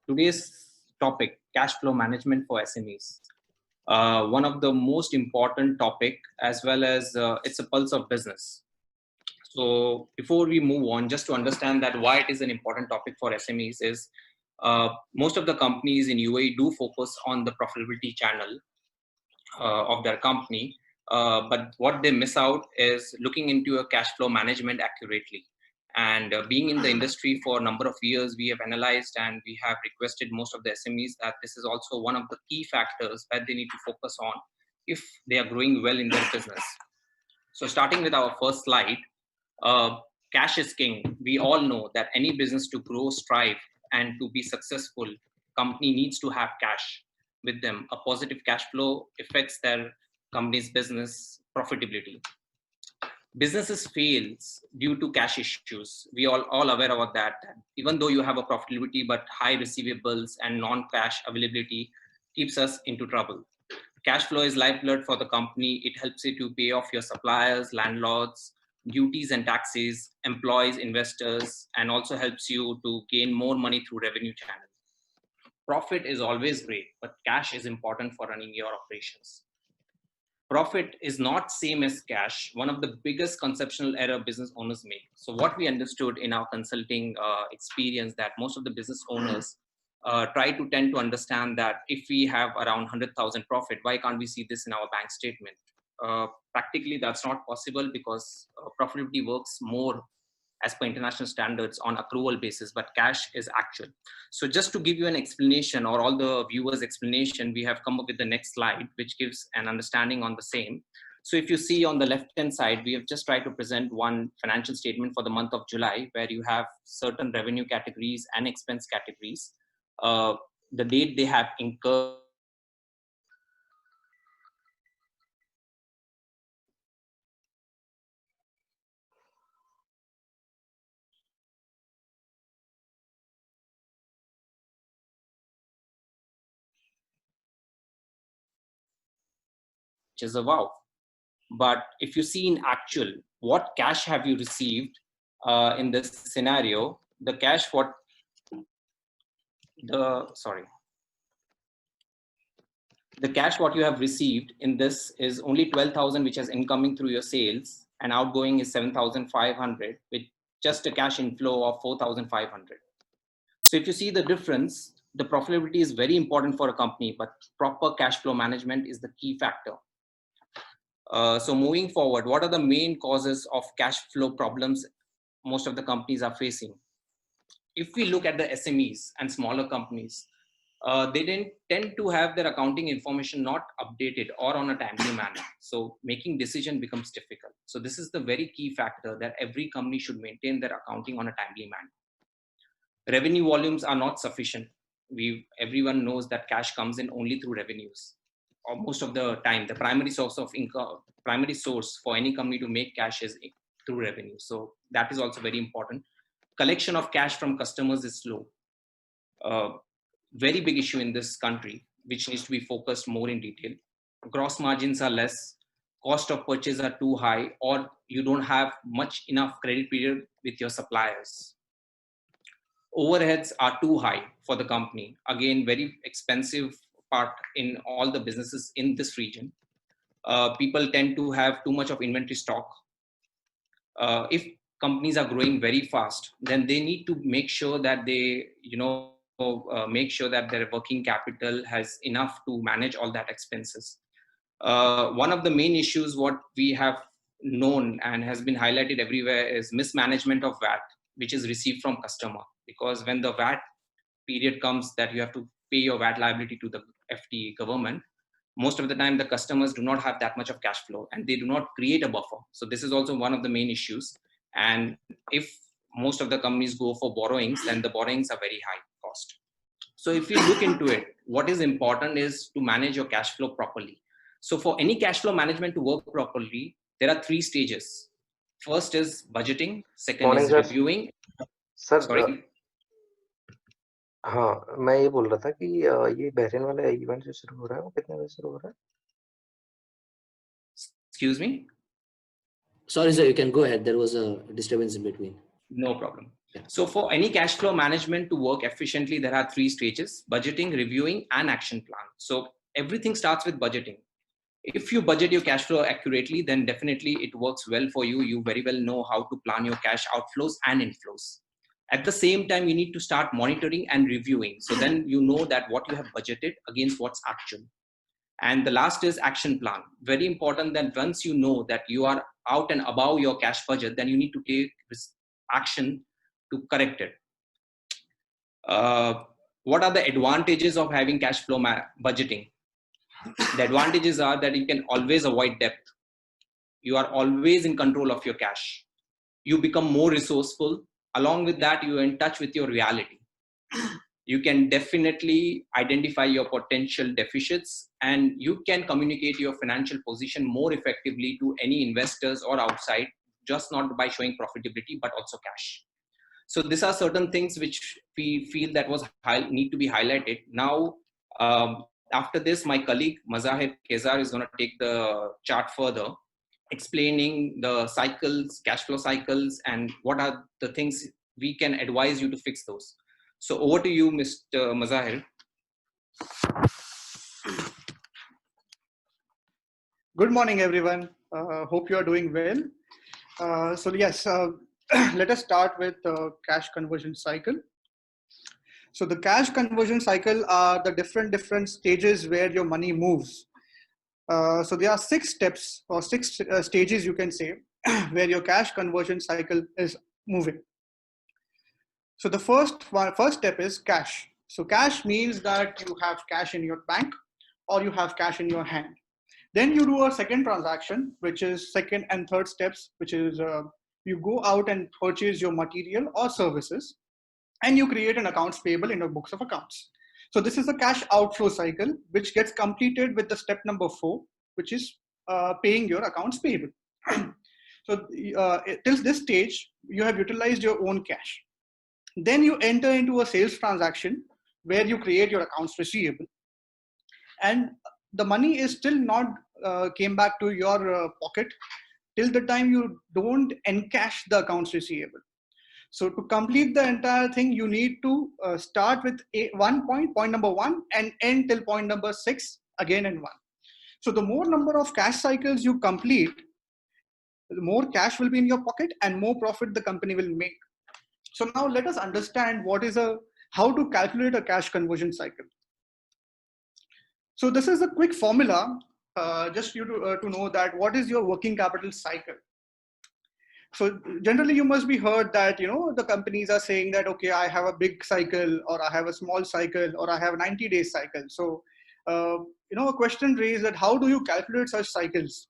Today's topic, cash flow management for SMEs. One of the most important topic, as well as it's a pulse of business. So before we move on, just to understand that why it is an important topic for SMEs is most of the companies in UAE do focus on the profitability channel of their company. But what they miss out is looking into a cash flow management accurately. And being in the industry for a number of years, we have analyzed and we have requested most of the SMEs that this is also one of the key factors that they need to focus on if they are growing well in their business. So starting with our first slide, cash is king. We all know that any business to grow, strive, and to be successful, company needs to have cash with them. A positive cash flow affects their company's business profitability. Businesses fails due to cash issues. We all aware about that. Even though you have a profitability, but high receivables and non-cash availability keeps us into trouble. Cash flow is lifeblood for the company. It helps you to pay off your suppliers, landlords, duties and taxes, employees, investors, and also helps you to gain more money through revenue channels. Profit is always great, but cash is important for running your operations. Profit is not same as cash. One of the biggest conceptual error business owners make. So what we understood in our consulting experience that most of the business owners try to tend to understand that if we have around 100,000 profit, why can't we see this in our bank statement? Practically, that's not possible because profitability works more as per international standards on accrual basis, but cash is actual. So just to give you an explanation or all the viewers explanation, we have come up with the next slide, which gives an understanding on the same. So if you see on the left-hand side, we have just tried to present one financial statement for the month of July, where you have certain revenue categories and expense categories. The date they have incurred, which is a wow. But if you see in actual, what cash have you received in this scenario? The cash the cash what you have received in this is only 12,000, which is incoming through your sales, and outgoing is 7,500, with just a cash inflow of 4,500. So if you see the difference, the profitability is very important for a company, but proper cash flow management is the key factor. So moving forward, what are the main causes of cash flow problems most of the companies are facing? If we look at the SMEs and smaller companies, they didn't tend to have their accounting information not updated or on a timely manner. So making decision becomes difficult. So this is the very key factor that every company should maintain their accounting on a timely manner. Revenue volumes are not sufficient. Everyone knows that cash comes in only through revenues. Or most of the time, the primary source of income, primary source for any company to make cash is through revenue. So that is also very important. Collection of cash from customers is slow. Very big issue in this country, which needs to be focused more in detail. Gross margins are less, cost of purchase are too high, or you don't have much enough credit period with your suppliers. Overheads are too high for the company. Again, very expensive part in all the businesses in this region. People tend to have too much of inventory stock. If companies are growing very fast, then they need to make sure that they, make sure that their working capital has enough to manage all that expenses. One of the main issues what we have known and has been highlighted everywhere is mismanagement of VAT, which is received from customer. Because when the VAT period comes that you have to pay your VAT liability to the FT government, most of the time the customers do not have that much of cash flow and they do not create a buffer. So this is also one of the main issues. And if most of the companies go for borrowings, then the borrowings are very high cost. So if you look into it, what is important is to manage your cash flow properly. So for any cash flow management to work properly, there are 3 stages. First is budgeting, second Morning, is sir. reviewing. Sir Sorry? हाँ, मैं ये बोल रहा था कि ये Bahrain वाला event जो शुरू हो रहा है वो कितने बजे शुरू हो रहा है? Excuse me? Sorry, sir, you can go ahead. There was a disturbance in between. No problem. Yeah. So for any cash flow management to work efficiently, there are 3 stages: budgeting, reviewing, and action plan. So everything starts with budgeting. If you budget your cash flow accurately, then definitely it works well for you. You very well know how to plan your cash outflows and inflows. At the same time, you need to start monitoring and reviewing. So then you know that what you have budgeted against what's actual. And the last is action plan. Very important that once you know that you are out and above your cash budget, then you need to take this action to correct it. What are the advantages of having cash flow budgeting? The advantages are that you can always avoid debt. You are always in control of your cash. You become more resourceful. Along with that, you are in touch with your reality. You can definitely identify your potential deficits, and you can communicate your financial position more effectively to any investors or outside, just not by showing profitability, but also cash. So these are certain things which we feel that need to be highlighted. Now, after this, my colleague Mazahir Kezar is going to take the chart further, explaining the cycles, cash flow cycles, and what are the things we can advise you to fix those. So over to you, Mr. Mazahir. Good morning, everyone. Hope you are doing well. So yes, let us start with the cash conversion cycle. So the cash conversion cycle are the different stages where your money moves. So there are 6 steps or 6 stages, you can say, where your cash conversion cycle is moving. So the first step is cash. So cash means that you have cash in your bank or you have cash in your hand. Then you do a second transaction, which is second and third steps, which is you go out and purchase your material or services, and you create an accounts payable in your books of accounts. So this is the cash outflow cycle, which gets completed with the step number 4, which is paying your accounts payable. So till this stage, you have utilized your own cash. Then you enter into a sales transaction where you create your accounts receivable, and the money is still not came back to your pocket till the time you don't encash the accounts receivable. So to complete the entire thing, you need to start with point number 1, and end till point number 6 again and 1. So the more number of cash cycles you complete, the more cash will be in your pocket and more profit the company will make. So now let us understand how to calculate a cash conversion cycle. So this is a quick formula, just you to know that what is your working capital cycle. So generally you must be heard that, the companies are saying that, okay, I have a big cycle, or I have a small cycle, or I have a 90-day cycle. So, a question raised that how do you calculate such cycles?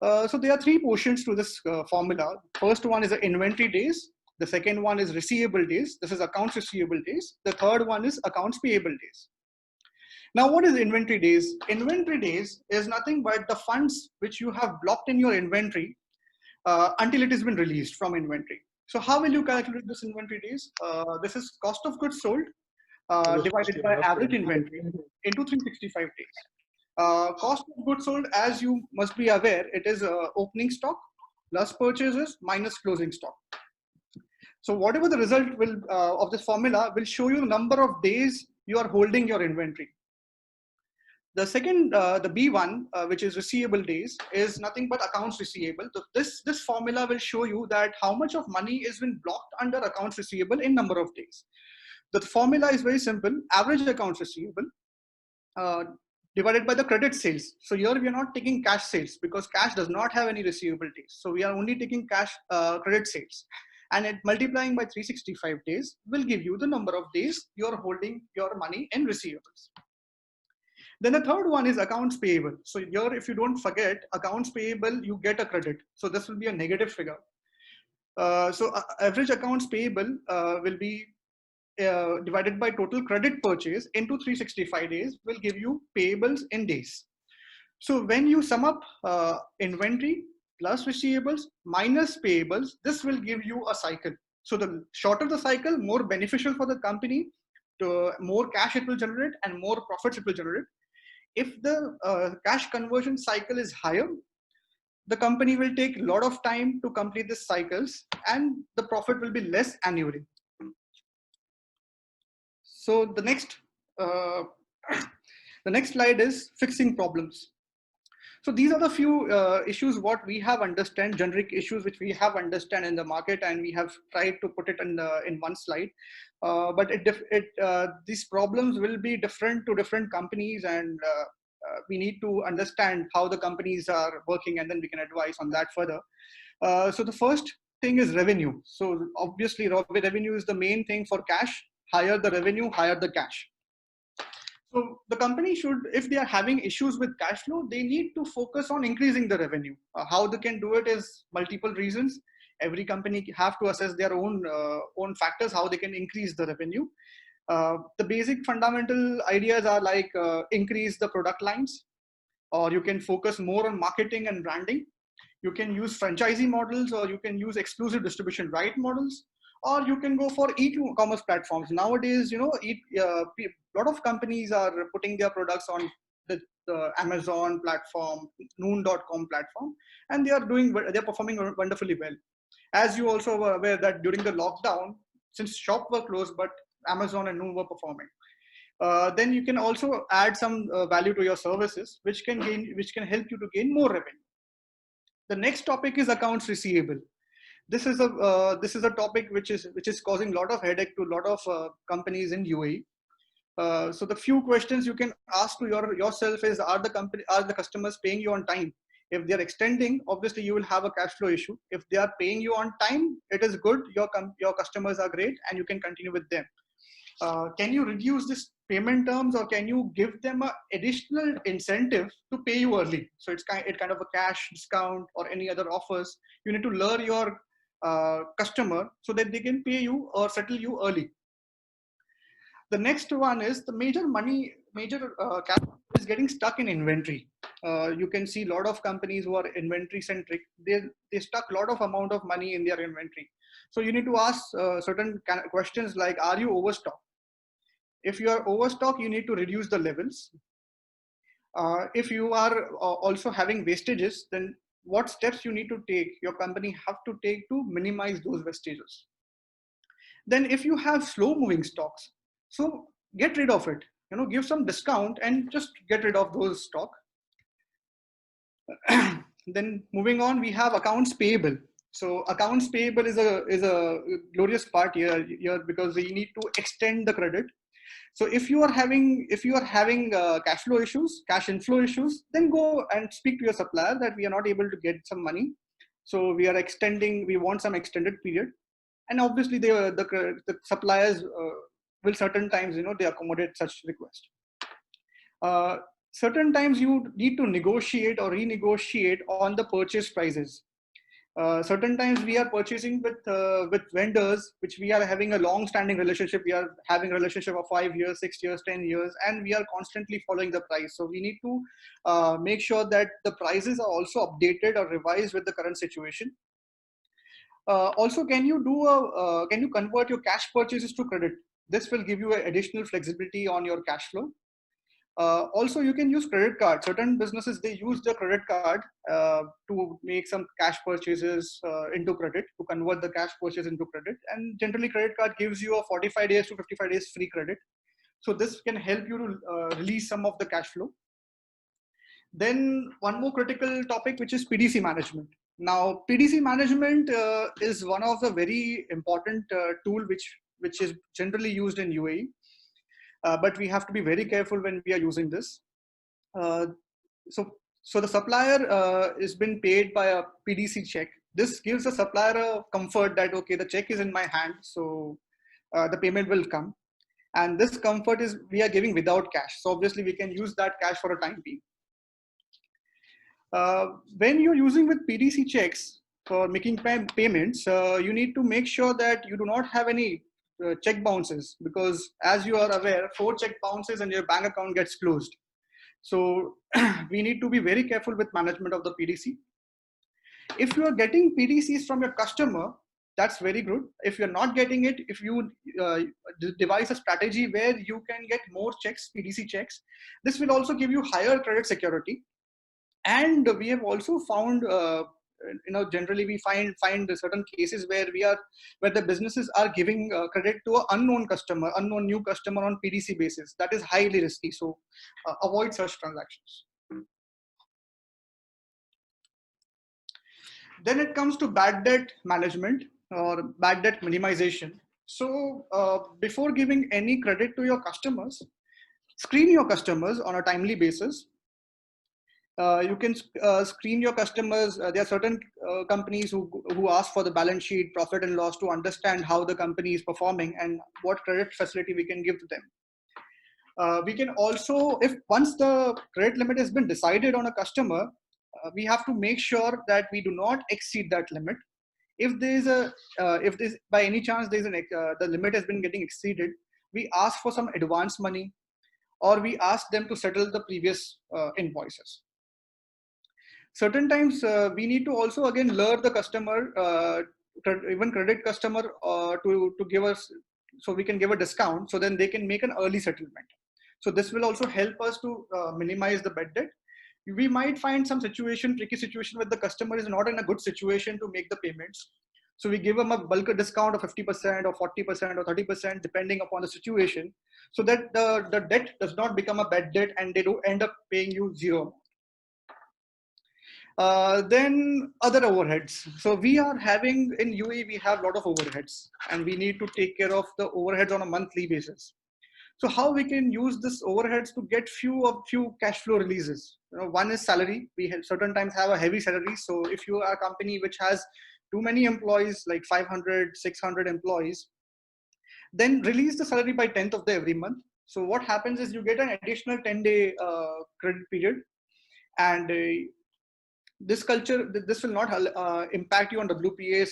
So there are 3 portions to this formula. First one is the inventory days. The second one is receivable days. This is accounts receivable days. The third one is accounts payable days. Now, what is inventory days? Inventory days is nothing but the funds which you have blocked in your inventory until it has been released from inventory. So how will you calculate this inventory days? This is cost of goods sold divided by average inventory into 365 days. Cost of goods sold, as you must be aware, it is opening stock plus purchases minus closing stock. So whatever the result of this formula will show you the number of days you are holding your inventory. The second, the B1, which is receivable days, is nothing but accounts receivable. So this formula will show you that how much of money is been blocked under accounts receivable in number of days. The formula is very simple: average accounts receivable divided by the credit sales. So here we are not taking cash sales because cash does not have any receivable days. So we are only taking cash credit sales, and multiplying by 365 days will give you the number of days you are holding your money in receivables. Then the third one is accounts payable. So here, if you don't forget, accounts payable, you get a credit. So this will be a negative figure. So average accounts payable will be divided by total credit purchase into 365 days will give you payables in days. So when you sum up inventory plus receivables minus payables, this will give you a cycle. So the shorter the cycle, more beneficial for the company, more cash it will generate and more profits it will generate. If the cash conversion cycle is higher, the company will take a lot of time to complete these cycles, and the profit will be less annually. So the next slide is fixing problems. So these are the few issues what we have understand, generic issues which we have understand in the market, and we have tried to put it in one slide. But these problems will be different to different companies, and we need to understand how the companies are working, and then we can advise on that further. So the first thing is revenue. So obviously revenue is the main thing for cash. Higher the revenue, higher the cash. So the company should, if they are having issues with cash flow, they need to focus on increasing the revenue. How they can do it is multiple reasons. Every company have to assess their own factors, how they can increase the revenue. The basic fundamental ideas are like increase the product lines, or you can focus more on marketing and branding. You can use franchisee models, or you can use exclusive distribution right models, or you can go for e-commerce platforms. Nowadays, a lot of companies are putting their products on the Amazon platform, noon.com platform, and they're performing wonderfully well. As you also were aware that during the lockdown, since shops were closed, but Amazon and Noon were performing. Then you can also add some value to your services, which can help you to gain more revenue. The next topic is accounts receivable. This is a topic which is causing a lot of headache to a lot of companies in UAE. So the few questions you can ask to yourself is: are the customers paying you on time? If they are extending, obviously you will have a cash flow issue. If they are paying you on time, it is good. Your customers are great, and you can continue with them. Can you reduce this payment terms, or can you give them an additional incentive to pay you early? So it's kind of a cash discount or any other offers. You need to lure your customer so that they can pay you or settle you early. The next one is the major capital is getting stuck in inventory. You can see a lot of companies who are inventory centric. They stuck a lot of amount of money in their inventory. So you need to ask certain questions like: are you overstocked? If you are overstocked, you need to reduce the levels. If you are also having wastages, then what steps you need to take, your company have to take to minimize those wastages. Then if you have slow moving stocks, so get rid of it, give some discount and just get rid of those stock. Then moving on, we have accounts payable. So accounts payable is a glorious part here because we need to extend the credit. So if you are having cash inflow issues, then go and speak to your supplier that we are not able to get some money. So we want some extended period. And obviously the suppliers will certain times, they accommodate such request. Certain times you need to negotiate or renegotiate on the purchase prices. Certain times we are purchasing with vendors which we are having a long-standing relationship. We are having a relationship of 5 years, 6 years, 10 years, and we are constantly following the price. So we need to make sure that the prices are also updated or revised with the current situation. Also, can you convert your cash purchases to credit? This will give you additional flexibility on your cash flow. Also, you can use credit card. Certain businesses, they use the credit card to make some cash purchases into credit, to convert the cash purchase into credit. And generally, credit card gives you a 45 days to 55 days free credit. So this can help you to release some of the cash flow. Then one more critical topic, which is PDC management. Now, PDC management is one of the very important tool which is generally used in UAE. But we have to be very careful when we are using this. So the supplier is been paid by a PDC check. This gives the supplier a comfort that, okay, the check is in my hand, so the payment will come. And this comfort is we are giving without cash. So obviously we can use that cash for a time being. When you're using with PDC checks for making payments, you need to make sure that you do not have any check bounces, because as you are aware, 4 check bounces and your bank account gets closed. So we need to be very careful with management of the PDC. If you are getting PDCs from your customer, that's very good. If you're not getting it, if you devise a strategy where you can get more checks, PDC checks, this will also give you higher credit security. And we have also found, generally we find certain cases where the businesses are giving credit to an unknown new customer on PDC basis. That is highly risky. So avoid such transactions. Then it comes to bad debt management or bad debt minimization. So before giving any credit to your customers, screen your customers on a timely basis. You can screen your customers. There are certain companies who ask for the balance sheet, profit and loss, to understand how the company is performing and what credit facility we can give to them. We can also, if once the credit limit has been decided on a customer, we have to make sure that we do not exceed that limit. If there is if this by any chance the limit has been getting exceeded, we ask for some advance money, or we ask them to settle the previous invoices. Certain times we need to also again lure the customer, even credit customer, to give us, so we can give a discount, so then they can make an early settlement. So this will also help us to minimize the bad debt. We might find some tricky situation where the customer is not in a good situation to make the payments. So we give them a bulk discount of 50% or 40% or 30%, depending upon the situation, so that the debt does not become a bad debt and they do end up paying you zero. Then other overheads. So we are having in UAE, we have a lot of overheads, and we need to take care of the overheads on a monthly basis. So how we can use this overheads to get few cash flow releases? One is salary. We certain times have a heavy salary. So if you are a company which has too many employees, like 500, 600 employees, then release the salary by 10th of the every month. So what happens is you get an additional 10-day credit period, and this will not impact you on WPAs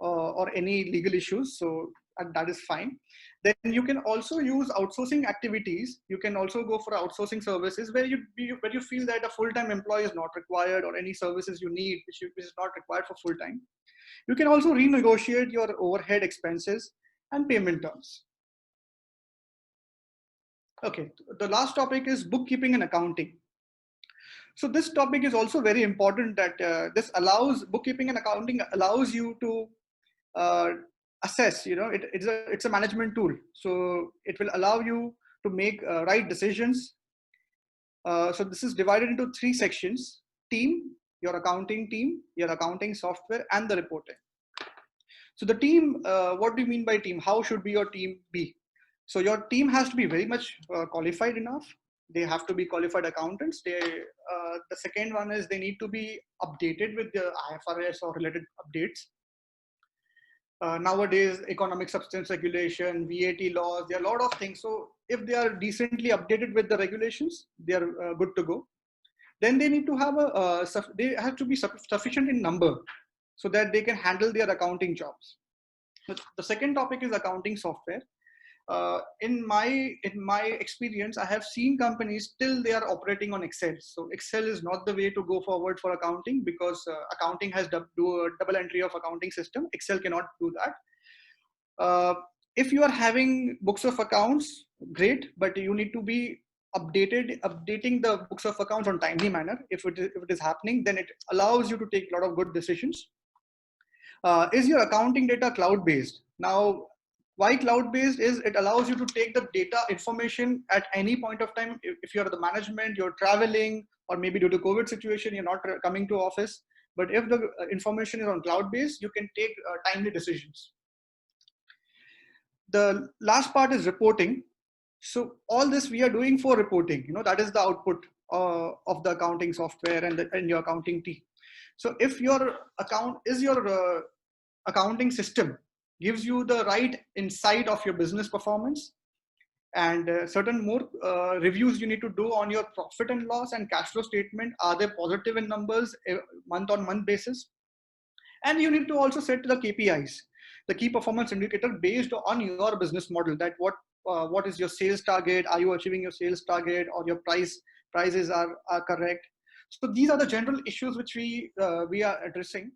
or any legal issues. So that is fine. Then you can also use outsourcing activities. You can also go for outsourcing services where you feel that a full-time employee is not required, or any services you need which is not required for full-time. You can also renegotiate your overhead expenses and payment terms. Okay, the last topic is bookkeeping and accounting. So this topic is also very important, that bookkeeping and accounting allows you to assess, it's a management tool. So it will allow you to make right decisions. So this is divided into 3 sections: team, your accounting team, your accounting software, and the reporting. So the team, what do you mean by team? How should your team be? So your team has to be very much qualified enough. They have to be qualified accountants. The second one is they need to be updated with the IFRS or related updates. Nowadays, economic substance regulation, VAT laws, there are a lot of things. So if they are decently updated with the regulations, they are good to go. Then they need to have they have to be sufficient in number, so that they can handle their accounting jobs. The second topic is accounting software. In my experience, I have seen companies still they are operating on Excel. So Excel is not the way to go forward for accounting, because accounting has do a double entry of accounting system. Excel cannot do that. If you are having books of accounts, great, but you need to be updating the books of accounts on timely manner. If it is happening, then it allows you to take a lot of good decisions. Is your accounting data cloud-based? Now, why cloud-based is it allows you to take the data information at any point of time. If you're the management, you're traveling, or maybe due to COVID situation, you're not coming to office. But if the information is on cloud-based, you can take timely decisions. The last part is reporting. So all this we are doing for reporting. That is the output of the accounting software and your accounting team. So if your accounting system gives you the right insight of your business performance, and certain more reviews you need to do on your profit and loss and cash flow statement. Are they positive in numbers month on month basis? And you need to also set the KPIs, the key performance indicator, based on your business model, that what is your sales target? Are you achieving your sales target, or your prices are correct? So these are the general issues which we are addressing.